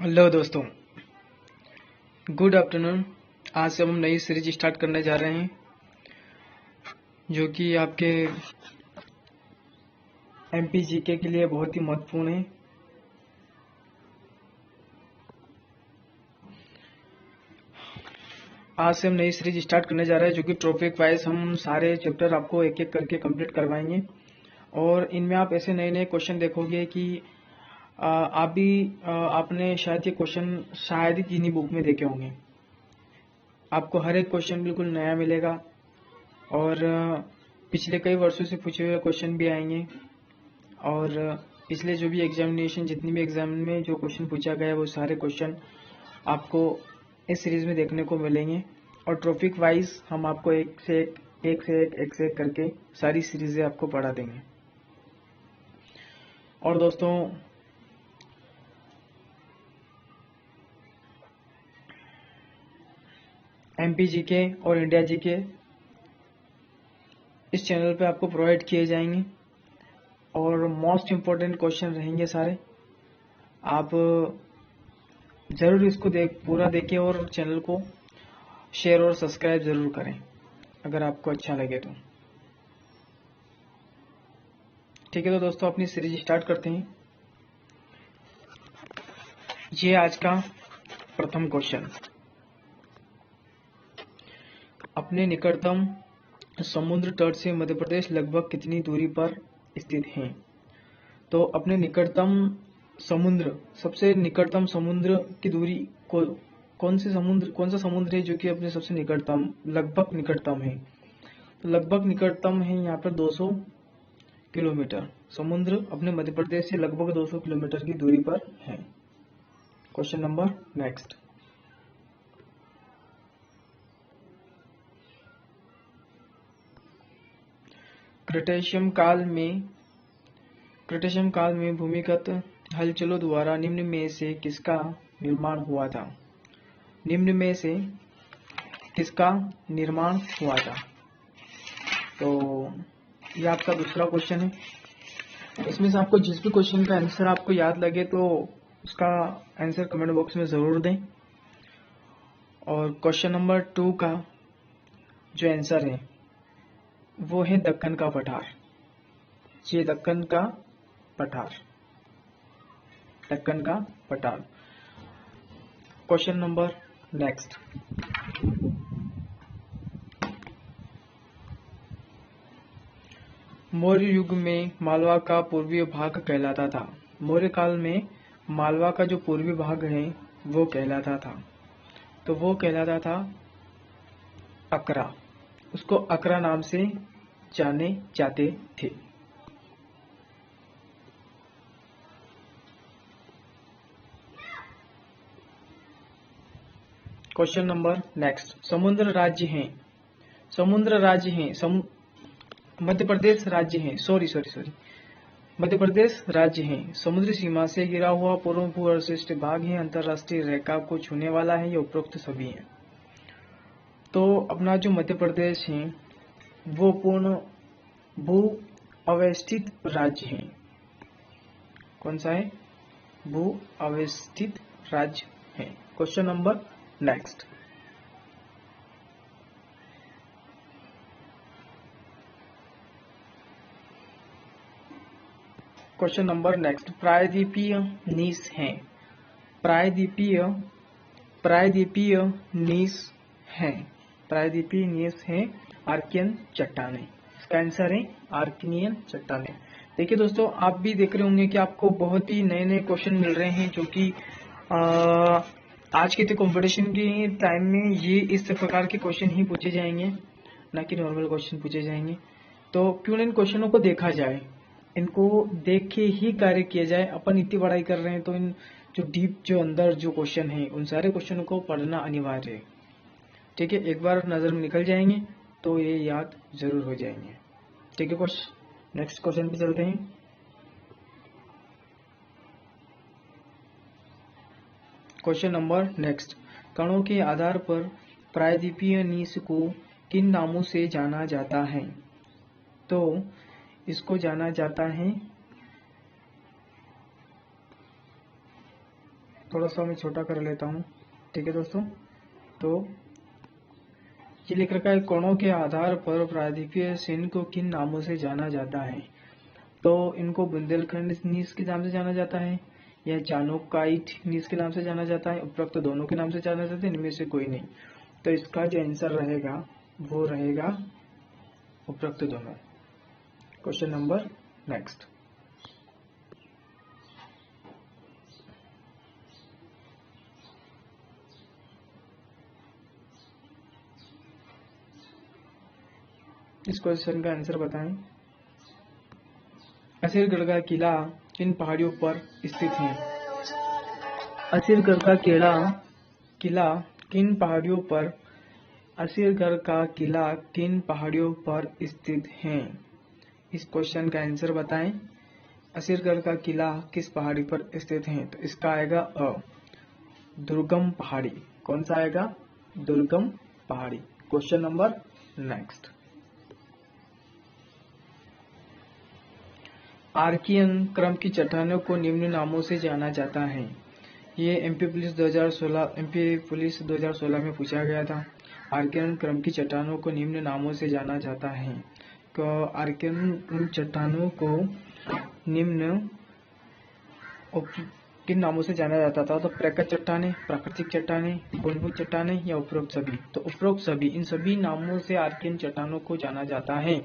Hello दोस्तों, good afternoon. आज से हम नई सीरीज स्टार्ट करने जा रहे हैं जो कि आपके एमपी जीके के लिए बहुत ही महत्वपूर्ण है। आज से हम नई सीरीज स्टार्ट करने जा रहे हैं जो कि टॉपिक वाइज हम सारे चैप्टर आपको एक एक करके कंप्लीट करवाएंगे और इनमें आप ऐसे नए नए क्वेश्चन देखोगे कि आप भी आपने शायद ये क्वेश्चन शायद ही किन्हीं बुक में देखे होंगे। आपको हर एक क्वेश्चन बिल्कुल नया मिलेगा और पिछले कई वर्षों से पूछे हुए क्वेश्चन भी आएंगे और पिछले जो भी एग्जामिनेशन जितनी भी एग्जाम में जो क्वेश्चन पूछा गया है वो सारे क्वेश्चन आपको इस सीरीज में देखने को मिलेंगे और टॉपिक वाइज हम आपको एक से एक करके सारी सीरीजें आपको पढ़ा देंगे। और दोस्तों, एमपी जीके और इंडिया जीके इस चैनल पे आपको प्रोवाइड किए जाएंगे और मोस्ट इम्पोर्टेंट क्वेश्चन रहेंगे सारे। आप जरूर इसको पूरा देखें और चैनल को शेयर और सब्सक्राइब जरूर करें अगर आपको अच्छा लगे तो। ठीक है, तो दोस्तों अपनी सीरीज स्टार्ट करते हैं। ये आज का प्रथम क्वेश्चन, अपने निकटतम समुद्र तट से मध्य प्रदेश लगभग कितनी दूरी पर स्थित है? तो अपने निकटतम समुद्र, सबसे निकटतम समुद्र की दूरी को कौन सा समुद्र है जो कि अपने सबसे निकटतम लगभग निकटतम है? तो लगभग निकटतम है यहाँ पर 200 किलोमीटर। समुद्र अपने मध्य प्रदेश से लगभग 200 किलोमीटर की दूरी पर है। क्वेश्चन नंबर नेक्स्ट, क्रिटेशियम काल में भूमिगत हलचलों द्वारा निम्न में से किसका निर्माण हुआ था? निम्न में से किसका निर्माण हुआ था? तो ये आपका दूसरा क्वेश्चन है। इसमें से आपको जिस भी क्वेश्चन का आंसर आपको याद लगे तो उसका आंसर कमेंट बॉक्स में जरूर दें। और क्वेश्चन नंबर 2 का जो आंसर है वो है दक्कन का पठार। ये दक्कन का पठार। क्वेश्चन नंबर नेक्स्ट, मौर्य युग में मालवा का पूर्वी भाग कहलाता था। मौर्य काल में मालवा का जो पूर्वी भाग है वो कहलाता था, तो वो कहलाता था अकरा। उसको अकरा नाम से जाने जाते थे। Question number next, Madhya Pradesh राज्य है, मध्य प्रदेश राज्य है। समुद्री सीमा से घिरा हुआ पूर्व भू अवशिष्ट भाग है, अंतरराष्ट्रीय रेखा को छूने वाला है, ये उपरोक्त सभी है। तो अपना जो मध्य प्रदेश है वो पूर्ण भू अवस्थित राज्य है। कौन सा है? भू अवस्थित राज्य है। क्वेश्चन नंबर नेक्स्ट, प्रायद्वीपीय नीस है। प्रायद्वीपीय नीस है आर्कियन चट्टानें। इसका आंसर है आर्कियन चट्टानें। देखिए दोस्तों, आप भी देख रहे होंगे कि आपको बहुत ही नए नए क्वेश्चन मिल रहे हैं जो कि आज के कंपटीशन के टाइम में ये इस प्रकार के क्वेश्चन ही पूछे जाएंगे, ना कि नॉर्मल क्वेश्चन पूछे जाएंगे। तो क्यों इन क्वेश्चनों को देखा जाए, इनको देख के ही कार्य किया जाए। अपन इतनी पढ़ाई कर रहे हैं तो इन जो डीप जो अंदर जो क्वेश्चन है उन सारे क्वेश्चनों को पढ़ना अनिवार्य है। ठीक है, एक बार नजर में निकल जाएंगे तो ये याद जरूर हो जाएंगे। ठीक है, नेक्स्ट क्वेश्चन पे चलते हैं। क्वेश्चन नंबर नेक्स्ट, कणों के आधार पर प्रायद्वीपीय नीस को किन नामों से जाना जाता है? तो इसको जाना जाता है थोड़ा सा मैं छोटा कर लेता हूँ। ठीक है दोस्तों, तो ये लिख रखा है कोणों के आधार पर प्रायद्वीपीय श्रेणी को किन नामों से जाना जाता है। तो इनको बुंदेलखंड नीस के नाम से जाना जाता है, या चाणोकाइट नीस के नाम से जाना जाता है, उपरोक्त तो दोनों के नाम से जाना जाता है, इनमें से कोई नहीं। तो इसका जो आंसर रहेगा वो रहेगा उपरोक्त दोनों। Question number next. इस क्वेश्चन का आंसर बताएं। असीरगढ़ का किला किन पहाड़ियों पर स्थित है। असीरगढ़ का किला किन पहाड़ियों पर असीरगढ़ का किला किन पहाड़ियों पर स्थित है। इस क्वेश्चन का आंसर बताएं। असीरगढ़ का किला किस पहाड़ी पर स्थित है। तो इसका आएगा अ, दुर्गम पहाड़ी। कौन सा आएगा? दुर्गम पहाड़ी। Question number next. आर्कियन क्रम की चट्टानों को निम्न नामों से जाना जाता है। ये एमपी पुलिस 2016 में पूछा गया था। आर्कियन क्रम की चट्टानों को निम्न नामों से जाना जाता है। तो आर्कियन चट्टानों को निम्न किन नामों से जाना जाता था। तो प्रकट चट्टानें, प्राकृतिक चट्टानें, मूलभूत चट्टानें या उपरोक्त सभी। तो उपरोक्त सभी, इन सभी नामों से आर्कियन चट्टानों को जाना जाता है।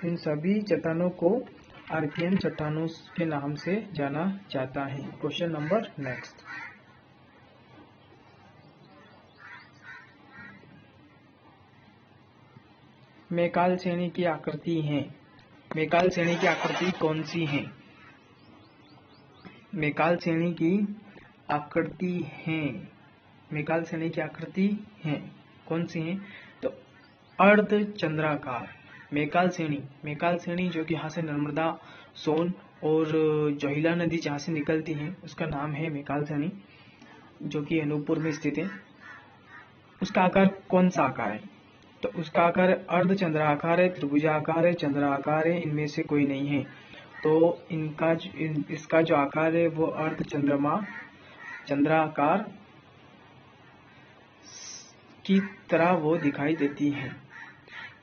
इन सभी चट्टानों को आर्कियन चट्टानों के नाम से जाना जाता है। Question number next. मैकाल श्रेणी की आकृति है। मैकाल श्रेणी की आकृति कौन सी है। मैकाल श्रेणी की आकृति है। मैकाल श्रेणी की आकृति है कौन सी है। तो अर्धचंद्राकार मैकाल श्रेणी जो कि यहाँ से नर्मदा, सोन और जोहिला नदी जहाँ से निकलती है उसका नाम है मैकाल श्रेणी, जो कि अनूपपुर में स्थित है। उसका आकार कौन सा आकार है। तो उसका आकार अर्धचंद्राकार है, त्रिभुजाकार है, चंद्राकार है, इनमें से कोई नहीं है। तो इसका जो आकार है वो चंद्राकार की तरह वो दिखाई देती है।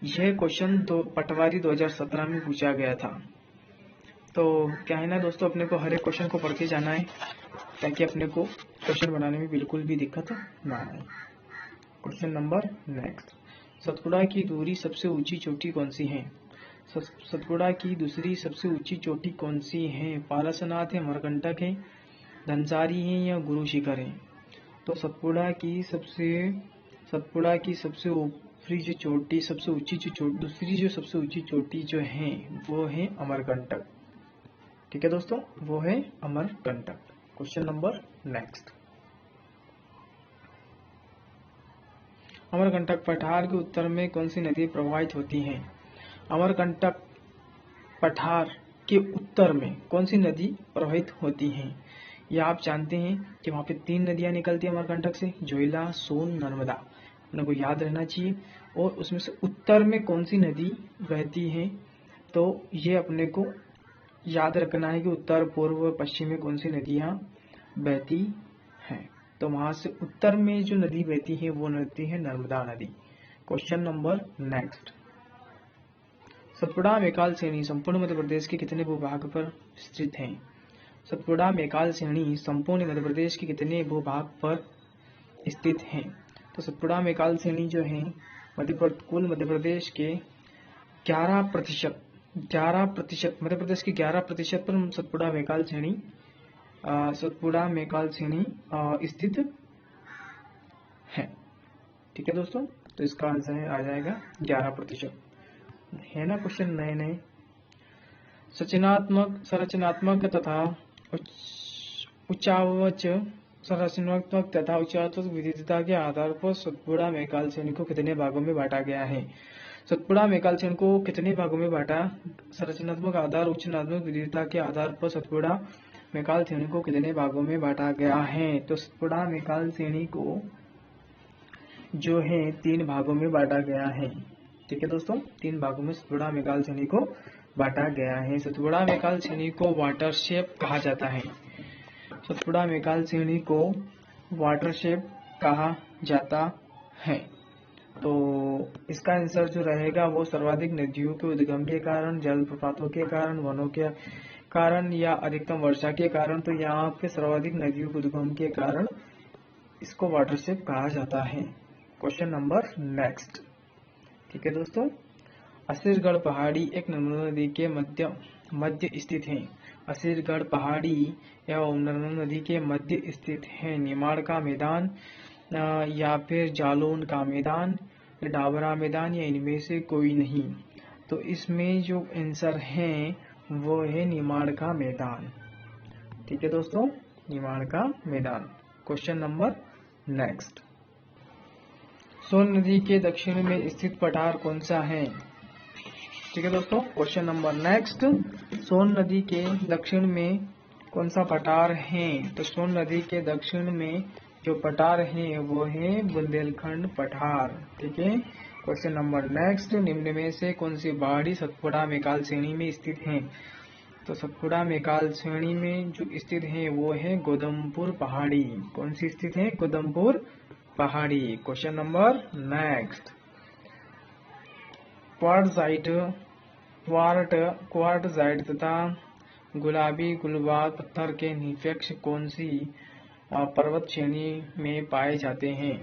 यह क्वेश्चन पटवारी 2017 में पूछा गया था। तो क्या है ना दोस्तों, अपने को हर एक क्वेश्चन को पढ़ के जाना है ताकि अपने को क्वेश्चन बनाने में बिल्कुल भी दिक्कत ना आए। Question number next. सतपुड़ा की दूसरी सबसे ऊंची चोटी कौन सी है। सतपुड़ा की दूसरी सबसे ऊंची चोटी कौन सी है। पारसनाथ है, अमरकंटक है, धनसारी है या गुरु शिखर है। तो सतपुड़ा की सबसे ऊपरी जो चोटी, सबसे ऊंची जो दूसरी जो सबसे ऊंची चोटी जो है वो है अमरकंटक। ठीक है दोस्तों, वो है Amarkantak. Question number next. Amarkantak पठार के उत्तर में कौन सी नदी प्रवाहित होती है। अमरकंटक पठार के उत्तर में कौन सी नदी प्रवाहित होती है। यह आप जानते हैं कि वहाँ पे 3 नदियां निकलती है अमरकंटक से, जोइला, सोन, नर्मदा। अपने को याद रहना चाहिए। और उसमें से उत्तर में कौन सी नदी बहती है, तो ये अपने को याद रखना है कि उत्तर, पूर्व, पश्चिम में कौन सी नदियां बहती हैं। तो वहां से उत्तर में जो नदी बहती है वो नदी है नर्मदा नदी। Question number next. Satpura Maikal श्रेणी संपूर्ण मध्य प्रदेश के कितने भूभाग पर स्थित है। सतपुड़ा मैकाल श्रेणी संपूर्ण मध्य प्रदेश के कितने भूभाग पर स्थित है। तो सतपुड़ा मैकाल श्रेणी जो है कुल मध्य प्रदेश के 11% मध्य प्रदेश के 11% पर सतपुड़ा मैकाल श्रेणी स्थित है। ठीक है दोस्तों, तो इसका आंसर आ जाएगा 11%। है ना क्वेश्चन नए। संरचनात्मक तथा उच्चावच विविधता के आधार पर सतपुड़ा मैकाल श्रेणी को कितने भागों में बांटा गया है। सतपुड़ा मैकाल श्रेणी को कितने भागों में बांटा। संरचनात्मक आधार, उच्चात्मक विविधता के आधार पर सतपुड़ा मैकाल श्रेणी को कितने भागों में बांटा गया है। तो सतपुड़ा मैकाल श्रेणी को जो है 3 भागों में बांटा गया है। ठीक है दोस्तों, 3 भागों में सतपुड़ा मैकाल श्रेणी को बांटा गया है। सतपुड़ा मैकाल श्रेणी को वाटरशेप कहा जाता है। सतपुड़ा मेकाल श्रेणी को वाटरशेड कहा जाता है? तो इसका आंसर जो रहेगा वो सर्वाधिक नदियों के उद्गम के कारण, जलप्रपातों के कारण, वनों के कारण या अधिकतम वर्षा के कारण। तो यहाँ पे सर्वाधिक नदियों के उद्गम के कारण इसको वाटरशेड कहा जाता है। Question number next. ठीक है दोस्तों, असीरगढ़ पहाड़ी एक नर्मदा नदी के मध्य स्थित है। असीरगढ़ पहाड़ी एवं नर्मदा नदी के मध्य स्थित है। निमाड़ का मैदान या फिर जालौन का मैदान या डाबरा मैदान या इनमें से कोई नहीं। तो इसमें जो आंसर है वो है निमाड़ का मैदान। ठीक है दोस्तों, निमाड़ का मैदान। Question number next. सोन नदी के दक्षिण में स्थित पठार कौन सा है? ठीक है दोस्तों, क्वेश्चन नंबर नेक्स्ट। सोन नदी के दक्षिण में कौन सा पठार है? तो सोन नदी के दक्षिण में जो पठार है वो है बुंदेलखंड पठार। ठीक है, क्वेश्चन नंबर नेक्स्ट। निम्न में से कौन सी पहाड़ी सतपुड़ा मेकाल श्रेणी में स्थित है? तो सतपुड़ा मेकाल श्रेणी में जो स्थित है वो है गोदमपुर पहाड़ी। कौन सी स्थित है? गोदमपुर पहाड़ी। Question number next. क्वार्टजाइट तथा गुलाबी गुलबाग पत्थर के निरपेक्ष कौन सी पर्वत श्रेणी में पाए जाते हैं?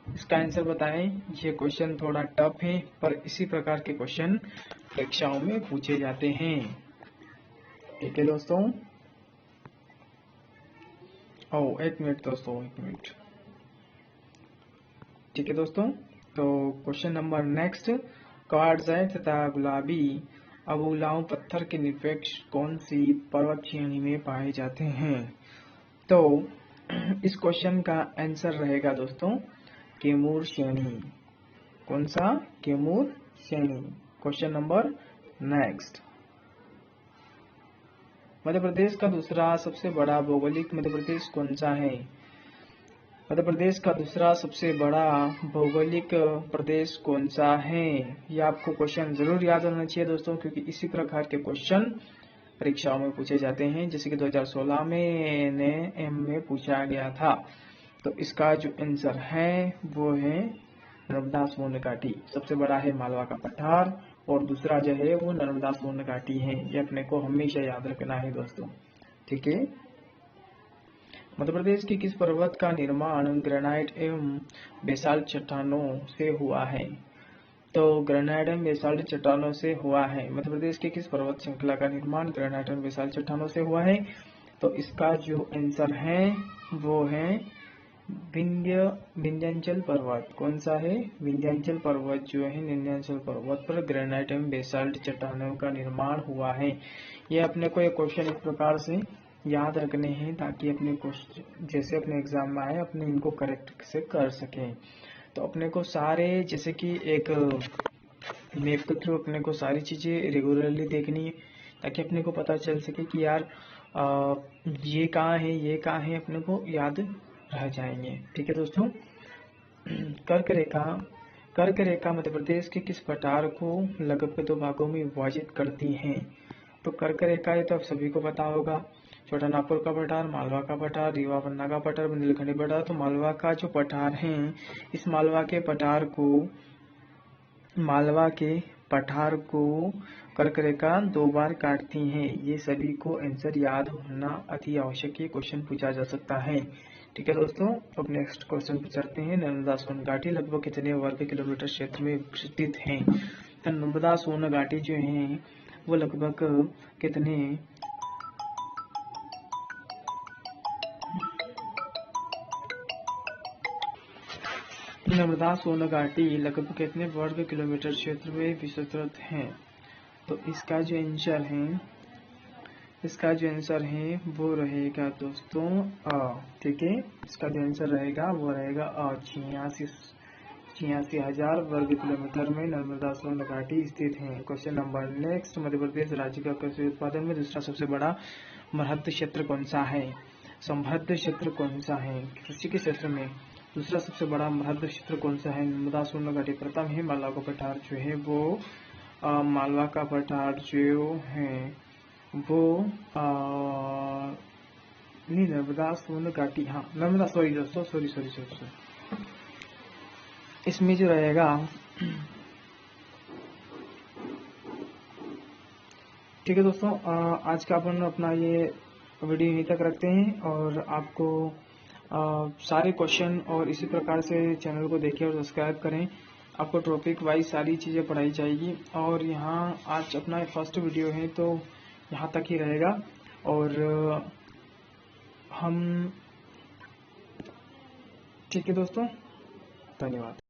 इसका आंसर बताएं। ये क्वेश्चन थोड़ा टफ है, पर इसी प्रकार के क्वेश्चन परीक्षाओं में पूछे जाते हैं। ठीक है दोस्तों, एक मिनट दोस्तों, एक मिनट। ठीक है दोस्तों, तो क्वेश्चन नंबर नेक्स्ट। क्वार्टजाइट तथा गुलाबी अबूलाऊ पत्थर के निरपेक्ष कौन सी पर्वत श्रेणी में पाए जाते हैं? तो इस क्वेश्चन का आंसर रहेगा दोस्तों कैमूर श्रेणी। कौन सा? कैमूर श्रेणी। Question number next. Madhya Pradesh का दूसरा सबसे बड़ा भौगोलिक मध्य प्रदेश कौन सा है? मध्य प्रदेश का दूसरा सबसे बड़ा भौगोलिक प्रदेश कौन सा है? ये आपको क्वेश्चन जरूर याद होना चाहिए दोस्तों, क्योंकि इसी प्रकार के क्वेश्चन परीक्षाओं में पूछे जाते हैं, जैसे कि 2016 में NAM में पूछा गया था। तो इसका जो आंसर है वो है नर्मदा सोन घाटी। सबसे बड़ा है मालवा का पठार और दूसरा जो है वो नर्मदा सोन घाटी है। ये अपने को हमेशा याद रखना है दोस्तों। ठीक है। मध्य प्रदेश के किस पर्वत का निर्माण ग्रेनाइट एवं बेसाल्ट चट्टानों से हुआ है? तो ग्रेनाइट एवं बेसाल्ट चट्टानों से हुआ है। मध्य प्रदेश के किस पर्वत श्रृंखला का निर्माण ग्रेनाइट एवं बेसाल्ट चट्टानों से हुआ है? तो इसका जो आंसर है वो है विंध्याचल पर्वत। कौन सा है? विंध्याचल पर्वत जो है, विंध्याचल पर्वत पर ग्रेनाइट एवं बेसाल्ट चट्टानों का निर्माण हुआ है। ये अपने को एक क्वेश्चन इस प्रकार से याद रखने हैं ताकि अपने क्वेश्चन जैसे अपने एग्जाम में आए अपने इनको करेक्ट से कर सकें। तो अपने को सारे जैसे कि एक मैप के थ्रू अपने को सारी चीजें रेगुलरली देखनी है ताकि अपने को पता चल सके कि यार ये कहाँ है, ये कहाँ है, अपने को याद रह जाएंगे। ठीक है दोस्तों। कर्क रेखा मध्य प्रदेश के किस पठार को लगभग 2 भागों में विभाजित करती है? तो कर्क रेखा ये तो आप सभी को पता होगा। छोटा नागपुर का पठार, मालवा का पठार, रीवा पन्ना का पठार, बुंदेलखंडी पठार। तो मालवा का जो पठार है, इस मालवा के पठार को कर्क रेखा 2 बार काटती है। ये सभी को आंसर याद होना अति आवश्यक है, क्वेश्चन पूछा जा सकता है। ठीक है दोस्तों, अब नेक्स्ट क्वेश्चन पे चलते हैं। नर्मदा सोन घाटी लगभग कितने वर्ग किलोमीटर क्षेत्र में स्थित है? तो नर्मदा सोन घाटी जो है वो लगभग कितने नर्मदा सोन घाटी लगभग कितने वर्ग किलोमीटर क्षेत्र में विस्तृत है? तो इसका जो आंसर है वो रहेगा दोस्तों ठीक है, इसका जो आंसर रहेगा वो रहेगा 86,000 वर्ग किलोमीटर में नर्मदा सोन घाटी स्थित है। Question number next. Madhya Pradesh राज्य का कृषि उत्पादन में दूसरा सबसे बड़ा समृद्ध क्षेत्र कौन सा है? समृद्ध क्षेत्र कौन सा है कृषि के क्षेत्र में? दूसरा सबसे बड़ा समृद्ध क्षेत्र कौन सा है? नर्मदा सोन घाटी। प्रथम है मालवा का पठार जो है वो मालवा का पठार जो है वो नहीं, नर्मदा सोन घाटी, हाँ नर्मदा, सॉरी दोस्तों, सॉरी सॉरी सॉरी सॉरी, इसमें जो रहेगा, ठीक है दोस्तों, आज का अपन अपना ये वीडियो यहीं तक रखते हैं, और आपको सारे क्वेश्चन और इसी प्रकार से चैनल को देखिए और सब्सक्राइब करें। आपको टॉपिक वाइज सारी चीज़ें पढ़ाई जाएगी, और यहाँ आज अपना फर्स्ट वीडियो है तो यहाँ तक ही रहेगा, और हम, ठीक है दोस्तों, धन्यवाद।